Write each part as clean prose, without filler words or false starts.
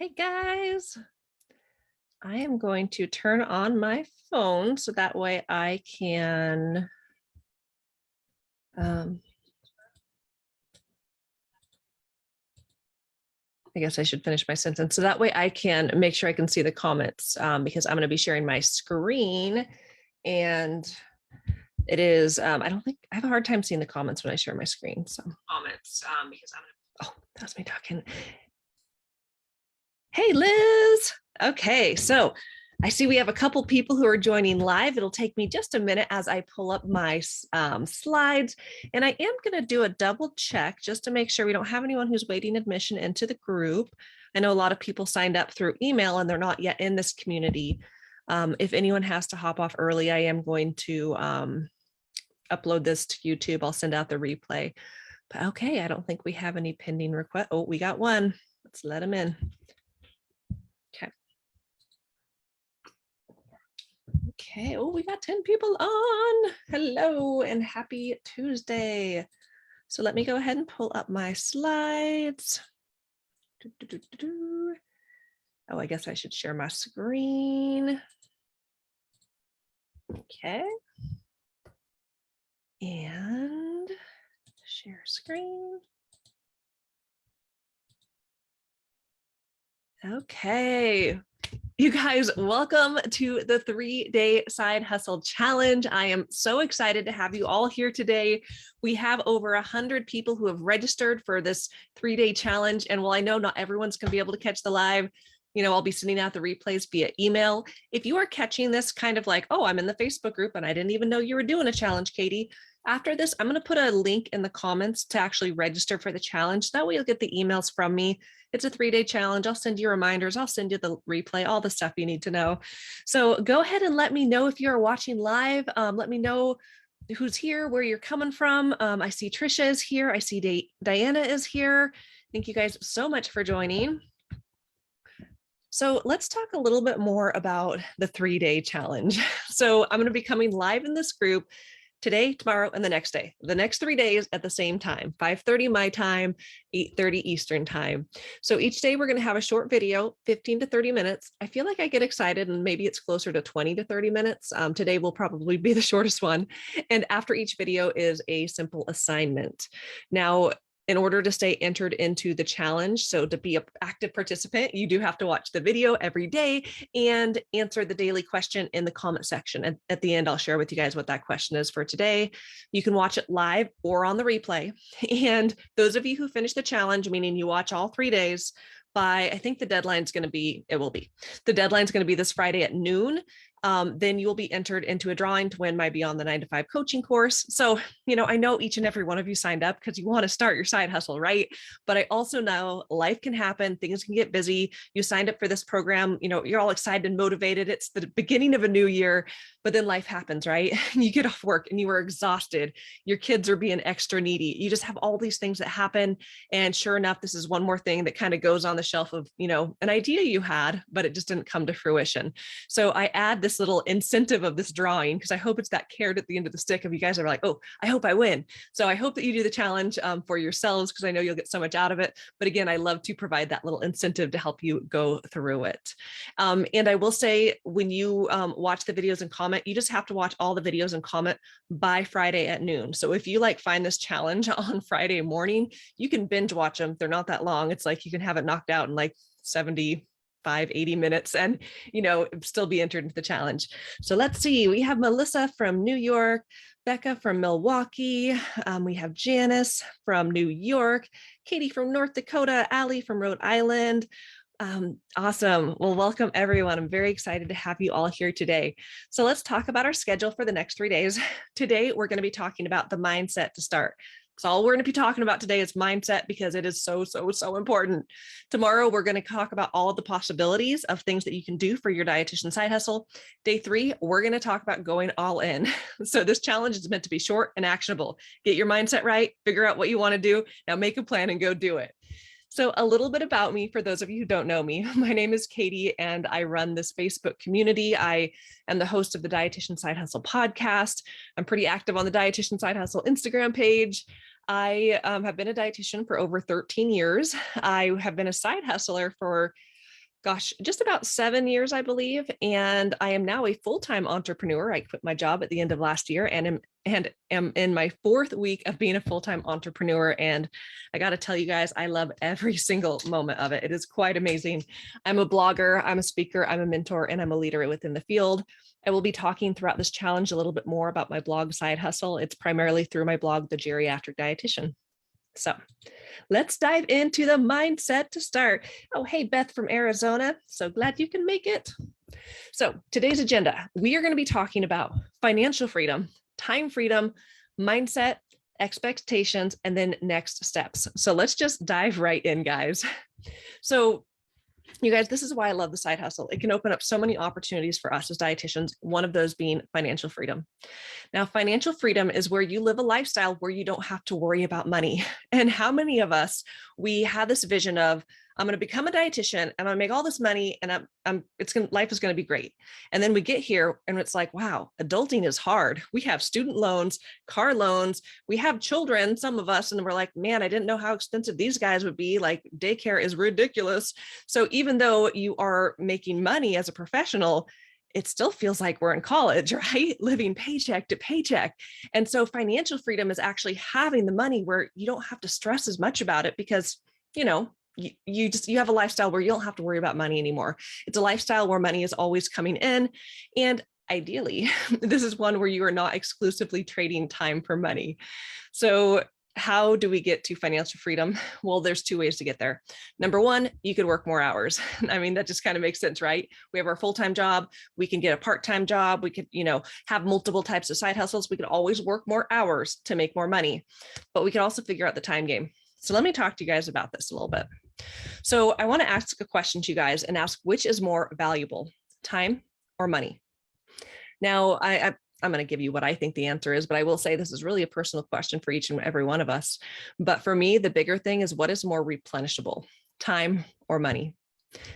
Hey guys, I am going to turn on my phone so that way I can I guess I should finish my sentence. So that way I can make sure I can see the comments because I'm going to be sharing my screen and it is, I don't think I have a hard time seeing the comments when I share my screen. So comments because oh, that was me talking. Hey, Liz. Okay, so I see we have a couple people who are joining live. It'll take me just a minute as I pull up my slides. And I am going to do a double check just to make sure we don't have anyone who's waiting admission into the group. I know a lot of people signed up through email and they're not yet in this community. If anyone has to hop off early, I am going to upload this to YouTube. I'll send out the replay. But okay, I don't think we have any pending requests. Oh, we got one. Let's let them in. Okay, oh, we got 10 people on. Hello and happy Tuesday. So let me go ahead and pull up my slides. Oh, I guess I should share my screen. Okay. And share screen. Okay. You guys, welcome to the 3-day side hustle challenge. I am so excited to have you all here today. We have over 100 people who have registered for this 3-day challenge. And while I know not everyone's going to be able to catch the live, I'll be sending out the replays via email. If you are catching this kind of like, oh, I'm in the Facebook group and I didn't even know you were doing a challenge, Katie. After this, I'm going to put a link in the comments to actually register for the challenge. That way you'll get the emails from me. It's a 3-day challenge. I'll send you reminders. I'll send you the replay, all the stuff you need to know. So go ahead and let me know if you're watching live. Let me know who's here, where you're coming from. I see Trisha is here. I see Diana is here. Thank you guys so much for joining. So let's talk a little bit more about the 3-day challenge. So I'm going to be coming live in this group today, tomorrow, and the next day. The next 3 days at the same time, 5:30 my time, 8:30 Eastern time. So each day we're going to have a short video, 15 to 30 minutes. I feel like I get excited and maybe it's closer to 20 to 30 minutes. Today will probably be the shortest one. And after each video is a simple assignment. Now, in order to stay entered into the challenge, so to be an active participant, you do have to watch the video every day and answer the daily question in the comment section. And at the end, I'll share with you guys what that question is for today. You can watch it live or on the replay. And those of you who finish the challenge, meaning you watch all 3 days, by, I think the deadline's going to be, the deadline's going to be this Friday at noon. Then you'll be entered into a drawing to win my Beyond the 9 to 5 coaching course. So, I know each and every one of you signed up because you want to start your side hustle, right? But I also know life can happen. Things can get busy. You signed up for this program, you're all excited and motivated. It's the beginning of a new year, but then life happens, right? You get off work and you are exhausted. Your kids are being extra needy. You just have all these things that happen. And sure enough, this is one more thing that kind of goes on the shelf of, an idea you had, but it just didn't come to fruition. So I add this little incentive of this drawing because I hope it's that carrot at the end of the stick of you guys are like, oh, I hope I win. So I hope that you do the challenge for yourselves because I know you'll get so much out of it. But again, I love to provide that little incentive to help you go through it. And I will say when you watch the videos and comment, you just have to watch all the videos and comment by Friday at noon. So if you find this challenge on Friday morning, you can binge watch them. They're not that long. It's like you can have it knocked out in 80 minutes and, still be entered into the challenge. So let's see, we have Melissa from New York, Becca from Milwaukee. We have Janice from New York, Katie from North Dakota, Allie from Rhode Island. Awesome. Well, welcome everyone. I'm very excited to have you all here today. So let's talk about our schedule for the next 3 days. Today, we're going to be talking about the mindset to start. So all we're going to be talking about today is mindset because it is so, so, so important. Tomorrow, we're going to talk about all of the possibilities of things that you can do for your dietitian side hustle. Day 3, we're going to talk about going all in. So this challenge is meant to be short and actionable. Get your mindset right, figure out what you want to do. Now make a plan and go do it. So a little bit about me, for those of you who don't know me, my name is Katie and I run this Facebook community. I am the host of the Dietitian Side Hustle podcast. I'm pretty active on the Dietitian Side Hustle Instagram page. I have been a dietitian for over 13 years. I have been a side hustler for gosh, just about 7 years, I believe. And I am now a full-time entrepreneur. I quit my job at the end of last year and am in my 4th week of being a full-time entrepreneur. And I got to tell you guys, I love every single moment of it. It is quite amazing. I'm a blogger, I'm a speaker, I'm a mentor, and I'm a leader within the field. I will be talking throughout this challenge a little bit more about my blog side hustle. It's primarily through my blog, The Geriatric Dietitian. So let's dive into the mindset to start. Oh, hey, Beth from Arizona. So glad you can make it. So today's agenda, we are going to be talking about financial freedom, time freedom, mindset, expectations, and then next steps. So let's just dive right in, guys. So you guys, this is why I love the side hustle. It can open up so many opportunities for us as dietitians, one of those being financial freedom. Now, financial freedom is where you live a lifestyle where you don't have to worry about money. And how many of us, we have this vision of, I'm going to become a dietitian, I'm going to make all this money, and life is going to be great. And then we get here and it's like, wow, adulting is hard. We have student loans, car loans, we have children, some of us, and we're like, man, I didn't know how expensive these guys would be. Like, daycare is ridiculous. So even though you are making money as a professional, it still feels like we're in college, right? Living paycheck to paycheck. And so financial freedom is actually having the money where you don't have to stress as much about it because, you know, you have a lifestyle where you don't have to worry about money anymore. It's a lifestyle where money is always coming in. And ideally, this is one where you are not exclusively trading time for money. So how do we get to financial freedom? Well, there's 2 ways to get there. Number one, you could work more hours. I mean, that just kind of makes sense, right? We have our full-time job. We can get a part-time job. We could, have multiple types of side hustles. We could always work more hours to make more money, but we can also figure out the time game. So let me talk to you guys about this a little bit. So I want to ask a question to you guys and ask which is more valuable, time or money? Now, I'm going to give you what I think the answer is, but I will say this is really a personal question for each and every one of us. But for me, the bigger thing is what is more replenishable, time or money?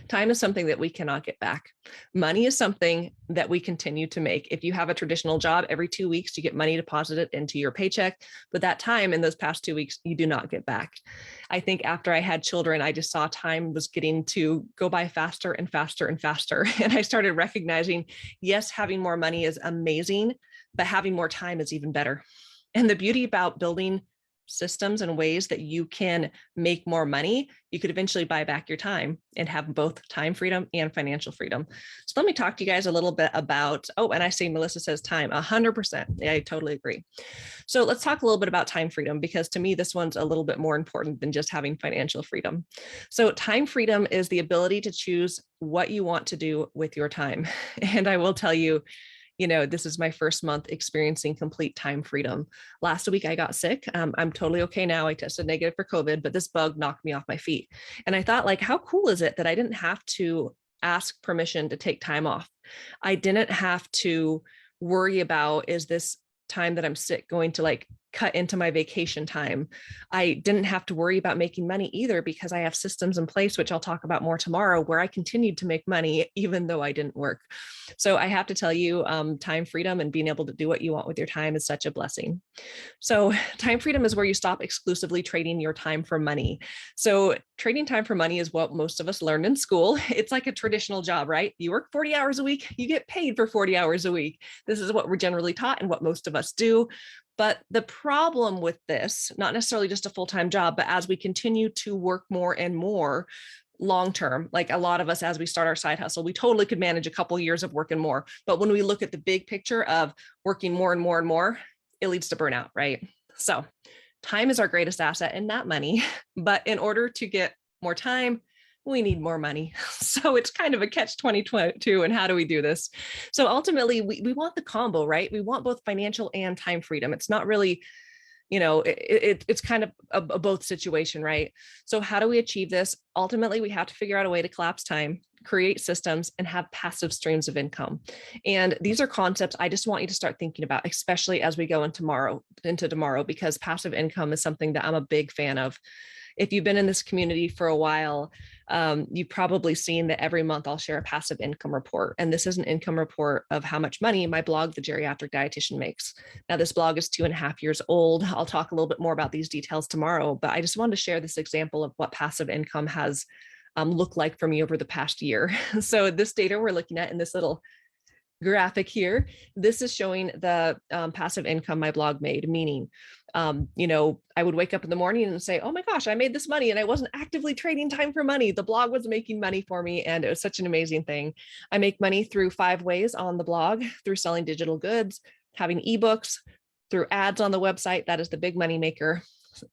Time is something that we cannot get back. Money is something that we continue to make. If you have a traditional job, every 2 weeks, you get money deposited into your paycheck, but that time in those past 2 weeks, you do not get back. I think after I had children, I just saw time was getting to go by faster and faster and faster. And I started recognizing, yes, having more money is amazing, but having more time is even better. And the beauty about building systems and ways that you can make more money, you could eventually buy back your time and have both time freedom and financial freedom. So let me talk to you guys a little bit about, and I see Melissa says time, 100%. Yeah, I totally agree. So let's talk a little bit about time freedom, because to me, this one's a little bit more important than just having financial freedom. So time freedom is the ability to choose what you want to do with your time. And I will tell you, this is my first month experiencing complete time freedom. Last week, I got sick. I'm totally okay now. I tested negative for COVID, but this bug knocked me off my feet. And I thought, like, how cool is it that I didn't have to ask permission to take time off? I didn't have to worry about, is this time that I'm sick going to cut into my vacation time? I didn't have to worry about making money either, because I have systems in place, which I'll talk about more tomorrow, where I continued to make money even though I didn't work. So I have to tell you, time freedom and being able to do what you want with your time is such a blessing. So time freedom is where you stop exclusively trading your time for money. So trading time for money is what most of us learned in school. It's like a traditional job, right? You work 40 hours a week, you get paid for 40 hours a week. This is what we're generally taught and what most of us do. But the problem with this, not necessarily just a full-time job, but as we continue to work more and more long-term, like a lot of us, as we start our side hustle, we totally could manage a couple of years of working more. But when we look at the big picture of working more and more and more, it leads to burnout, right? So time is our greatest asset and not money. But in order to get more time, we need more money. So it's kind of a catch-22. And how do we do this? So ultimately, we want the combo, right? We want both financial and time freedom. It's not really, it's kind of a both situation, right? So how do we achieve this? Ultimately, we have to figure out a way to collapse time, create systems, and have passive streams of income. And these are concepts I just want you to start thinking about, especially as we go into tomorrow, because passive income is something that I'm a big fan of. If you've been in this community for a while, you've probably seen that every month I'll share a passive income report. And this is an income report of how much money my blog, The Geriatric Dietitian, makes. Now, this blog is 2.5 years old. I'll talk a little bit more about these details tomorrow, but I just wanted to share this example of what passive income has look like for me over the past year. So this data we're looking at in this little graphic here, this is showing the passive income my blog made, meaning, I would wake up in the morning and say, oh my gosh, I made this money and I wasn't actively trading time for money. The blog was making money for me. And it was such an amazing thing. I make money through 5 ways on the blog: through selling digital goods, having ebooks, through ads on the website. That is the big money maker.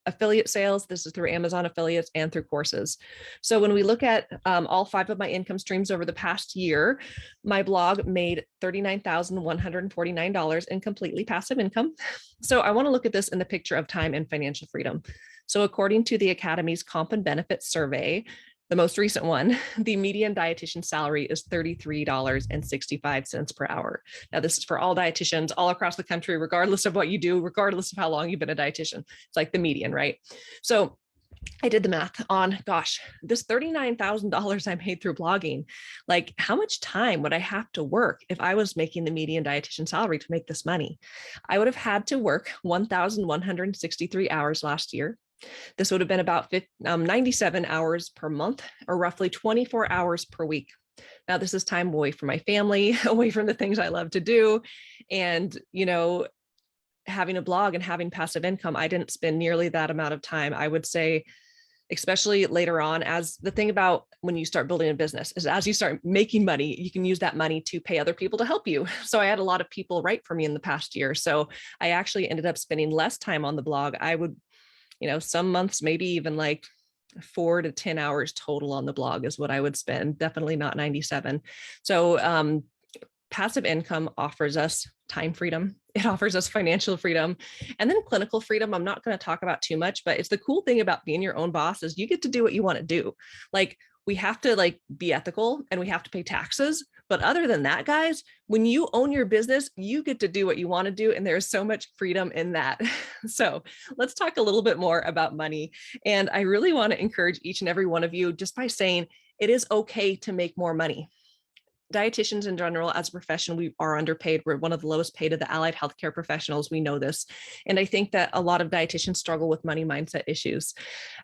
Affiliate sales, this is through Amazon affiliates, and through courses. So when we look at all 5 of my income streams over the past year, my blog made $39,149 in completely passive income. So I want to look at this in the picture of time and financial freedom. So according to the Academy's Comp and Benefits Survey, the most recent one, the median dietitian salary is $33.65 per hour. Now, this is for all dietitians all across the country, regardless of what you do, regardless of how long you've been a dietitian. It's like the median, right? So I did the math on, gosh, this $39,000 I made through blogging, like how much time would I have to work if I was making the median dietitian salary to make this money? I would have had to work 1,163 hours last year. This would have been about 97 hours per month, or roughly 24 hours per week. Now, this is time away from my family, away from the things I love to do. And, having a blog and having passive income, I didn't spend nearly that amount of time. I would say, especially later on, as the thing about when you start building a business is as you start making money, you can use that money to pay other people to help you. So I had a lot of people write for me in the past year. So I actually ended up spending less time on the blog. I would, some months, maybe even like 4 to 10 hours total on the blog is what I would spend. Definitely not 97. So passive income offers us time freedom. It offers us financial freedom, and then clinical freedom. I'm not going to talk about too much, but it's the cool thing about being your own boss is you get to do what you want to do. Like, we have to be ethical and we have to pay taxes. But other than that, guys, when you own your business, you get to do what you want to do. And there's so much freedom in that. So let's talk a little bit more about money. And I really want to encourage each and every one of you just by saying it is okay to make more money. Dietitians in general, as a profession, we are underpaid. We're one of the lowest paid of the allied healthcare professionals. We know this. And I think that a lot of dietitians struggle with money mindset issues.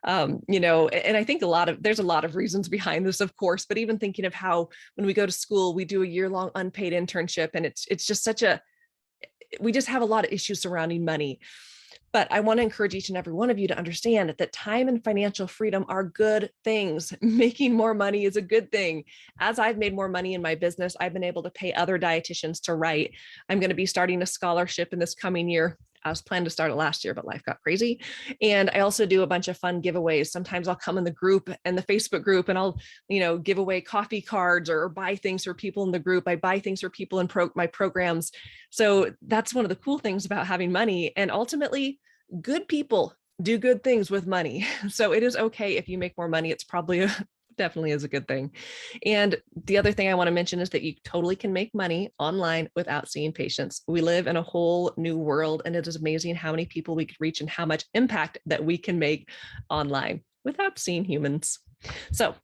And I think there's a lot of reasons behind this, of course, but even thinking of how when we go to school, we do a year-long unpaid internship, and it's just we just have a lot of issues surrounding money. But I want to encourage each and every one of you to understand that time and financial freedom are good things. Making more money is a good thing. As I've made more money in my business, I've been able to pay other dietitians to write. I'm going to be starting a scholarship in this coming year. I was planning to start it last year, but life got crazy. And I also do a bunch of fun giveaways. Sometimes I'll come in the group and the Facebook group and I'll, give away coffee cards or buy things for people in the group. I buy things for people in my programs. So that's one of the cool things about having money. And ultimately, good people do good things with money. So it is okay if you make more money. It's probably definitely is a good thing. And the other thing I want to mention is that you totally can make money online without seeing patients. We live in a whole new world, and it is amazing how many people we could reach and how much impact that we can make online without seeing humans. So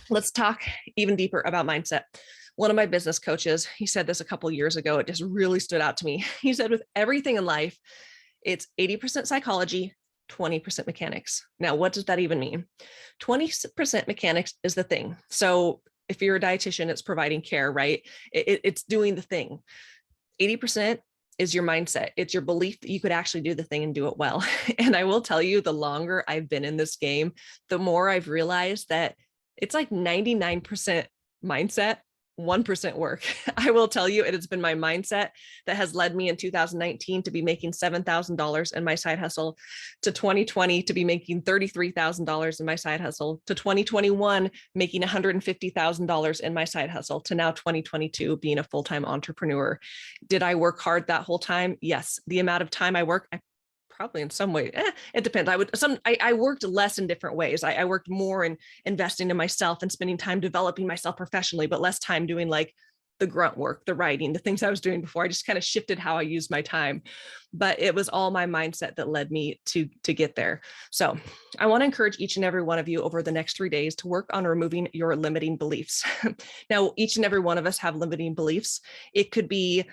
let's talk even deeper about mindset. One of my business coaches, he said this a couple of years ago. It just really stood out to me. He said, with everything in life, it's 80% psychology, 20% mechanics. Now, what does that even mean? 20% mechanics is the thing. So if you're a dietitian, it's providing care, right? It's doing the thing. 80% is your mindset. It's your belief that you could actually do the thing and do it well. And I will tell you, the longer I've been in this game, the more I've realized that it's like 99% mindset, 1% work. I will tell you, it has been my mindset that has led me in 2019 to be making $7,000 in my side hustle, to 2020 to be making $33,000 in my side hustle, to 2021 making $150,000 in my side hustle, to now 2022 being a full-time entrepreneur. Did I work hard that whole time? Yes. The amount of time I work, probably in some way, it depends. I worked less in different ways. I worked more in investing in myself and spending time developing myself professionally, but less time doing like the grunt work, the writing, the things I was doing before. I just kind of shifted how I used my time, but it was all my mindset that led me to get there. So I want to encourage each and every one of you over the next 3 days to work on removing your limiting beliefs. Now, each and every one of us have limiting beliefs. It could be,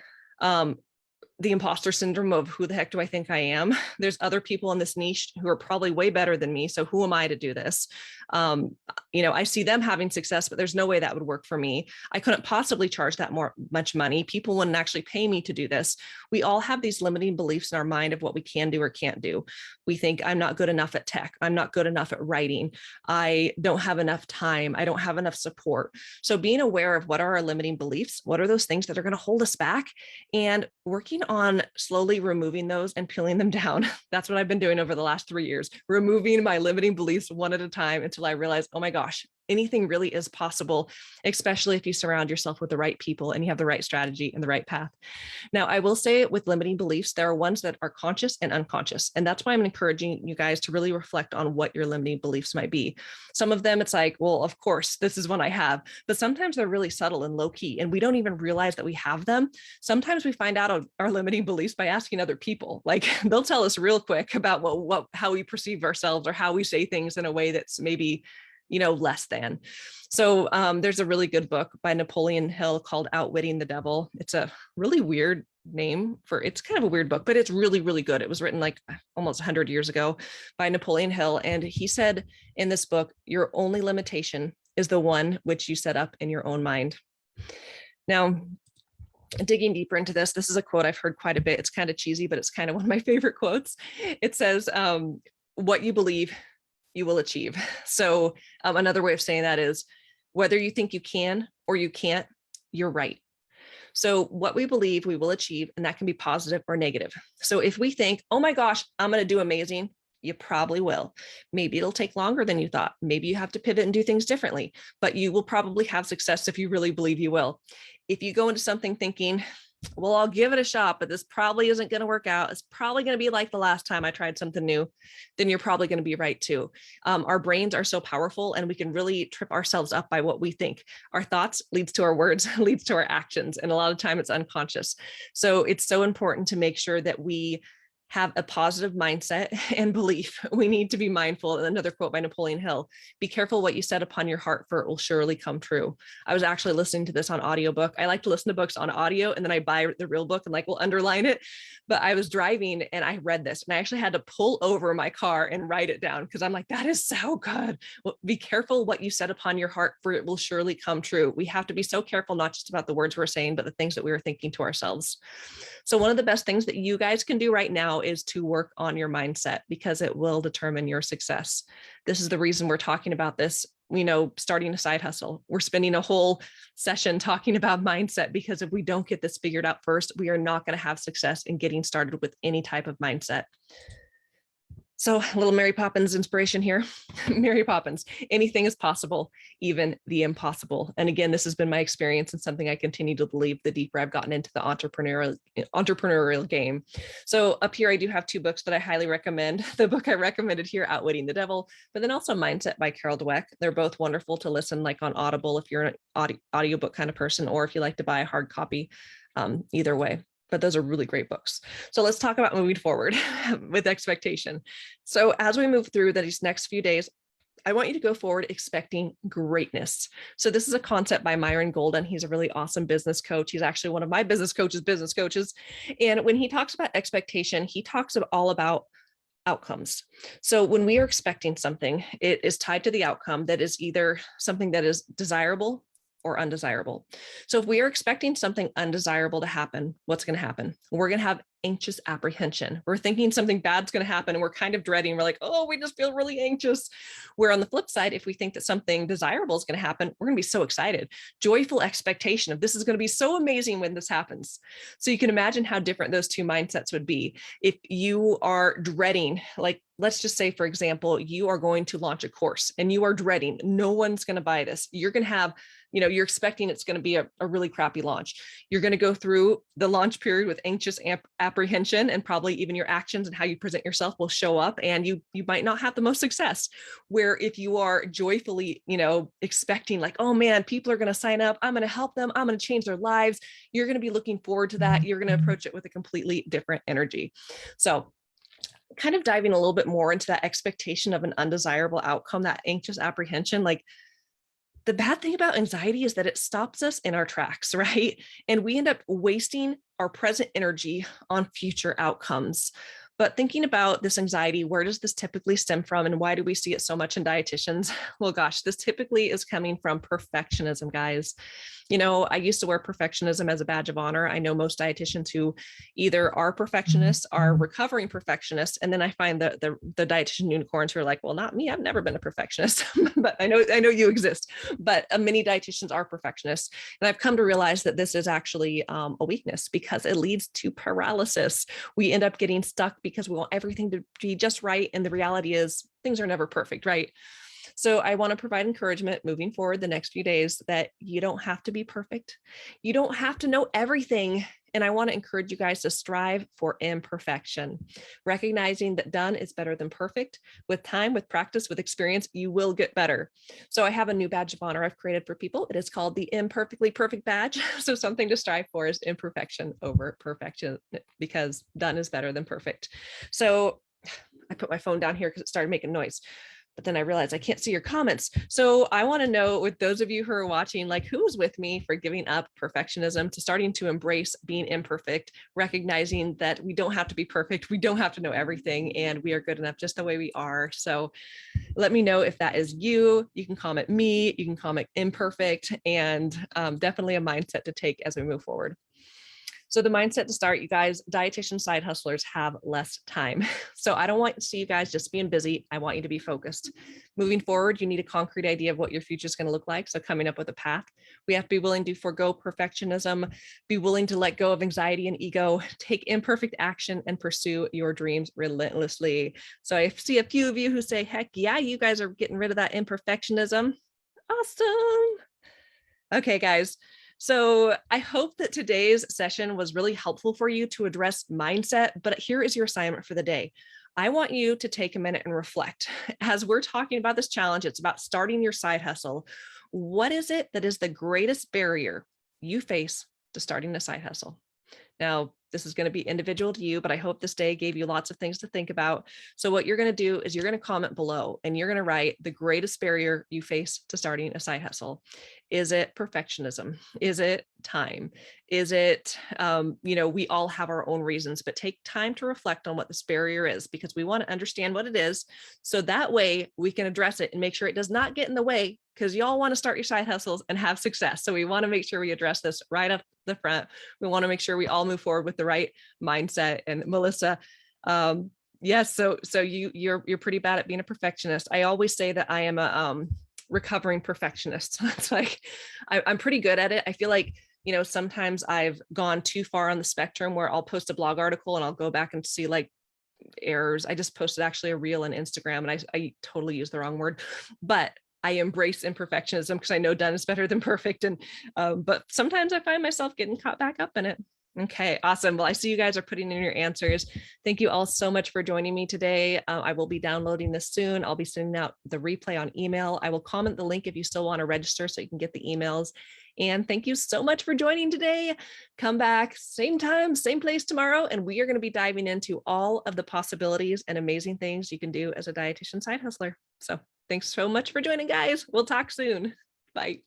the imposter syndrome of who the heck do I think I am? There's other people in this niche who are probably way better than me. So who am I to do this? I see them having success, but there's no way that would work for me. I couldn't possibly charge that much money. People wouldn't actually pay me to do this. We all have these limiting beliefs in our mind of what we can do or can't do. We think I'm not good enough at tech. I'm not good enough at writing. I don't have enough time. I don't have enough support. So being aware of what are our limiting beliefs, what are those things that are going to hold us back, and working on slowly removing those and peeling them down. That's what I've been doing over the last 3 years, removing my limiting beliefs one at a time until I realize, oh my gosh, anything really is possible, especially if you surround yourself with the right people and you have the right strategy and the right path. Now, I will say with limiting beliefs, there are ones that are conscious and unconscious. And that's why I'm encouraging you guys to really reflect on what your limiting beliefs might be. Some of them, it's like, well, of course, this is one I have, but sometimes they're really subtle and low key, and we don't even realize that we have them. Sometimes we find out our limiting beliefs by asking other people. Like they'll tell us real quick about how we perceive ourselves or how we say things in a way that's maybe less than. So there's a really good book by Napoleon Hill called Outwitting the Devil. It's a really weird name it's kind of a weird book, but it's really, really good. It was written like almost 100 years ago by Napoleon Hill. And he said in this book, your only limitation is the one which you set up in your own mind. Now, digging deeper into this is a quote I've heard quite a bit. It's kind of cheesy, but it's kind of one of my favorite quotes. It says, what you believe, you will achieve. So another way of saying that is whether you think you can or you can't, you're right. So what we believe we will achieve, and that can be positive or negative. So if we think, oh my gosh, I'm going to do amazing, you probably will. Maybe it'll take longer than you thought. Maybe you have to pivot and do things differently, but you will probably have success if you really believe you will. If you go into something thinking, well, I'll give it a shot, but this probably isn't going to work out, it's probably going to be like the last time I tried something new, then you're probably going to be right too. Our brains are so powerful, and we can really trip ourselves up by what we think. Our thoughts leads to our words, leads to our actions, and a lot of time it's unconscious. So it's so important to make sure that we have a positive mindset and belief. We need to be mindful. Another quote by Napoleon Hill, be careful what you set upon your heart, for it will surely come true. I was actually listening to this on audiobook. I like to listen to books on audio, and then I buy the real book and will underline it. But I was driving and I read this, and I actually had to pull over my car and write it down because I'm like, that is so good. Well, be careful what you set upon your heart, for it will surely come true. We have to be so careful, not just about the words we're saying, but the things that we were thinking to ourselves. So one of the best things that you guys can do right now is to work on your mindset, because it will determine your success. This is the reason we're talking about this, starting a side hustle. We're spending a whole session talking about mindset, because if we don't get this figured out first, we are not going to have success in getting started with any type of mindset. So a little Mary Poppins inspiration here. Mary Poppins, anything is possible, even the impossible. And again, this has been my experience and something I continue to believe the deeper I've gotten into the entrepreneurial game. So up here, I do have 2 books that I highly recommend. The book I recommended here, Outwitting the Devil, but then also Mindset by Carol Dweck. They're both wonderful to listen on Audible if you're an audiobook kind of person, or if you like to buy a hard copy, either way. But those are really great books. So let's talk about moving forward with expectation. So as we move through these next few days, I want you to go forward expecting greatness. So this is a concept by Myron Golden. He's a really awesome business coach. He's actually one of my business coaches. And when he talks about expectation, he talks all about outcomes. So when we are expecting something, it is tied to the outcome that is either something that is desirable or undesirable. So if we are expecting something undesirable to happen, what's going to happen? We're going to have anxious apprehension. We're thinking something bad's going to happen, and we're kind of dreading. We're like, oh, we just feel really anxious. Where on the flip side, if we think that something desirable is going to happen, we're going to be so excited. Joyful expectation of this is going to be so amazing when this happens. So you can imagine how different those 2 mindsets would be. If you are dreading, let's just say, for example, you are going to launch a course and you are dreading, no one's going to buy this. You're going to have, you're expecting it's going to be a really crappy launch. You're going to go through the launch period with anxious apprehension, and probably even your actions and how you present yourself will show up, and you might not have the most success. Where if you are joyfully, expecting oh man, people are going to sign up, I'm going to help them, I'm going to change their lives, you're going to be looking forward to that. You're going to approach it with a completely different energy. So kind of diving a little bit more into that expectation of an undesirable outcome, that anxious apprehension, The bad thing about anxiety is that it stops us in our tracks, right? And we end up wasting our present energy on future outcomes. But thinking about this anxiety, where does this typically stem from and why do we see it so much in dietitians? Well, gosh, this typically is coming from perfectionism, guys. I used to wear perfectionism as a badge of honor. I know most dietitians who either are perfectionists, are recovering perfectionists, and then I find the dietitian unicorns who are like, well, not me. I've never been a perfectionist, but I know you exist. But many dietitians are perfectionists, and I've come to realize that this is actually a weakness because it leads to paralysis. We end up getting stuck because we want everything to be just right, and the reality is things are never perfect, right? So I want to provide encouragement moving forward the next few days that you don't have to be perfect. You don't have to know everything. And I want to encourage you guys to strive for imperfection, recognizing that done is better than perfect. With time, with practice, with experience, you will get better. So I have a new badge of honor I've created for people. It is called the Imperfectly Perfect badge. So something to strive for is imperfection over perfection, because done is better than perfect. So I put my phone down here because it started making noise. But then I realized I can't see your comments. So I want to know, with those of you who are watching, like, who's with me for giving up perfectionism to starting to embrace being imperfect, recognizing that we don't have to be perfect. We don't have to know everything, and we are good enough just the way we are. So let me know if that is you. You can comment me, you can comment imperfect, and definitely a mindset to take as we move forward. So the mindset to start, you guys, dietitian side hustlers have less time. So I don't want to see you guys just being busy. I want you to be focused. Moving forward, you need a concrete idea of what your future is going to look like. So coming up with a path, we have to be willing to forego perfectionism, be willing to let go of anxiety and ego, take imperfect action, and pursue your dreams relentlessly. So I see a few of you who say, heck yeah, you guys are getting rid of that imperfectionism. Awesome. Okay, guys. So I hope that today's session was really helpful for you to address mindset, but here is your assignment for the day. I want you to take a minute and reflect. As we're talking about this challenge, it's about starting your side hustle. What is it that is the greatest barrier you face to starting a side hustle? Now, this is going to be individual to you, but I hope this day gave you lots of things to think about. So what you're going to do is you're going to comment below and you're going to write the greatest barrier you face to starting a side hustle. Is it perfectionism? Is it time? Is it, we all have our own reasons, but take time to reflect on what this barrier is, because we want to understand what it is. So that way we can address it and make sure it does not get in the way, because y'all want to start your side hustles and have success. So we want to make sure we address this right up the front. We want to make sure we all move forward with the right mindset. And Melissa, yes, so you're pretty bad at being a perfectionist. I always say that I am a recovering perfectionist. It's like I'm pretty good at it. I feel like, sometimes I've gone too far on the spectrum where I'll post a blog article and I'll go back and see like errors. I just posted actually a reel on Instagram, and I totally used the wrong word, but I embrace imperfectionism because I know done is better than perfect. And but sometimes I find myself getting caught back up in it. Okay, awesome. Well, I see you guys are putting in your answers. Thank you all so much for joining me today. I will be downloading this soon. I'll be sending out the replay on email. I will comment the link if you still want to register so you can get the emails. And thank you so much for joining today. Come back same time, same place tomorrow, and we are going to be diving into all of the possibilities and amazing things you can do as a dietitian side hustler. So thanks so much for joining, guys. We'll talk soon. Bye.